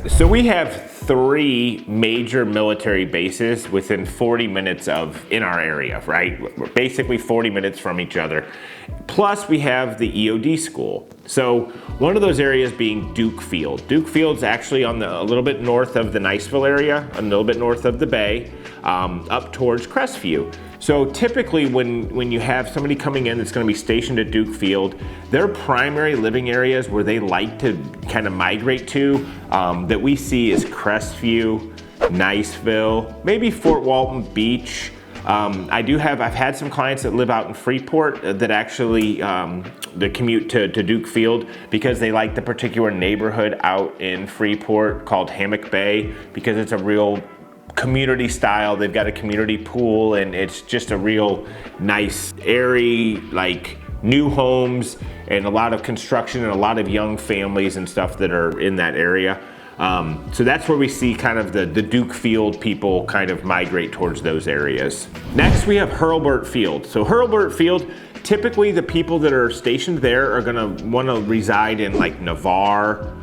So we have 3 major military bases within 40 minutes in our area, right? We're basically 40 minutes from each other. Plus we have the EOD school. So one of those areas being Duke Field. Duke Field's actually on a little bit north of the Niceville area, a little bit north of the bay, up towards Crestview. So typically when you have somebody coming in that's going to be stationed at Duke Field, their primary living areas where they like to kind of migrate to that we see is Crestview, Niceville, maybe Fort Walton Beach. I've had some clients that live out in Freeport that actually they commute to Duke Field because they like the particular neighborhood out in Freeport called Hammock Bay, because it's a real community style. They've got a community pool and it's just a real nice, airy, like new homes and a lot of construction and a lot of young families and stuff that are in that area. So that's where we see kind of the Duke Field people kind of migrate towards those areas. Next we have Hurlburt Field. So Hurlburt Field, typically the people that are stationed there are gonna wanna reside in like Navarre,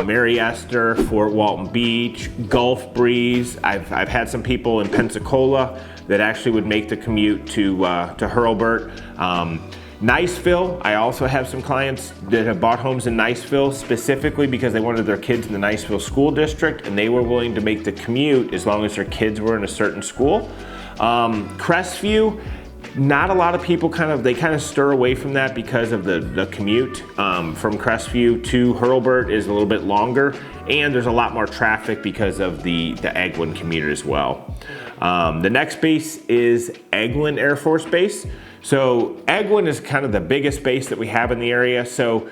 Mary Esther, Fort Walton Beach, Gulf Breeze. I've had some people in Pensacola that actually would make the commute to Hurlburt. Niceville, I also have some clients that have bought homes in Niceville specifically because they wanted their kids in the Niceville school district and they were willing to make the commute as long as their kids were in a certain school. Crestview, not a lot of people kind of stir away from that because of the commute from Crestview to Hurlburt is a little bit longer, and there's a lot more traffic because of the Eglin commute as well. The next base is Eglin Air Force Base. So Eglin is kind of the biggest base that we have in the area. So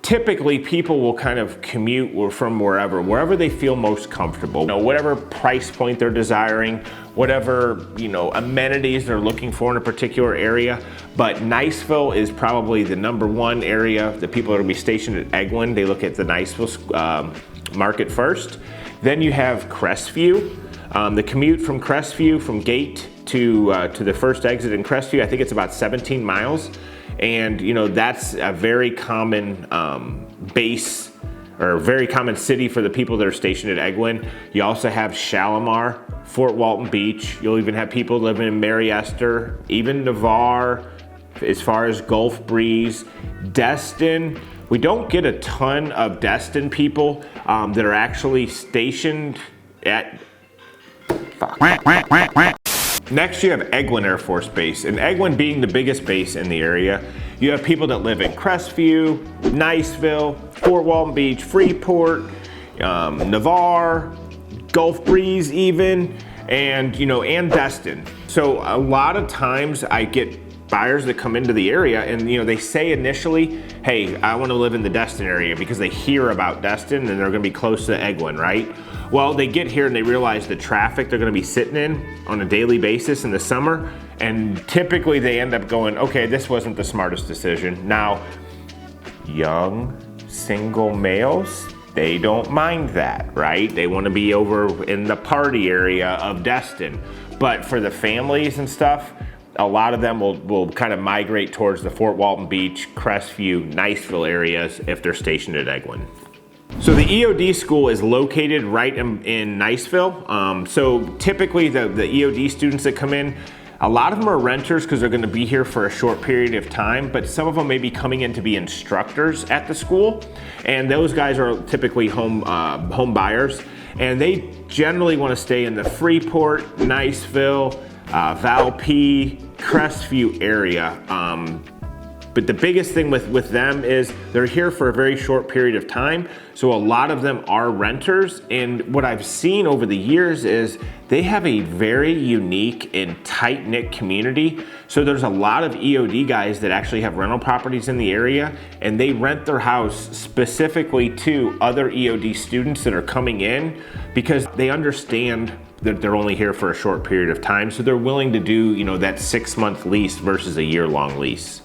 typically people will kind of commute from wherever they feel most comfortable. You know, whatever price point they're desiring, whatever, you know, amenities they're looking for in a particular area. But Niceville is probably the #1 area that people are gonna be stationed at Eglin. They look at the Niceville market first. Then you have Crestview. The commute from Crestview, from gate to the first exit in Crestview, I think it's about 17 miles. And you know, that's a very common base or very common city for the people that are stationed at Eglin. You also have Shalimar, Fort Walton Beach. You'll even have people living in Mary Esther, even Navarre, as far as Gulf Breeze. Destin, we don't get a ton of Destin people that are actually stationed at... Next you have Eglin Air Force Base, and Eglin being the biggest base in the area, you have people that live in Crestview, Niceville, Fort Walton Beach, Freeport, Navarre, Gulf Breeze even, and you know, and Destin. So a lot of times I get buyers that come into the area and you know, they say initially, hey, I want to live in the Destin area because they hear about Destin and they're going to be close to Eglin, right? Well, they get here and they realize the traffic they're going to be sitting in on a daily basis in the summer, and typically they end up going, okay, this wasn't the smartest decision. Now, young single males, they don't mind that, right? They want to be over in the party area of Destin. But for the families and stuff, a lot of them will kind of migrate towards the Fort Walton Beach, Crestview, Niceville areas if they're stationed at Eglin. So the EOD school is located right in Niceville. So typically the EOD students that come in, a lot of them are renters because they're going to be here for a short period of time, but some of them may be coming in to be instructors at the school, and those guys are typically home buyers, and they generally want to stay in the Freeport, Niceville, Valpy, Crestview area. But the biggest thing with them is they're here for a very short period of time. So a lot of them are renters. And what I've seen over the years is they have a very unique and tight-knit community. So there's a lot of EOD guys that actually have rental properties in the area, and they rent their house specifically to other EOD students that are coming in because they understand that they're only here for a short period of time. So they're willing to do, you know, that 6-month lease versus a year-long lease.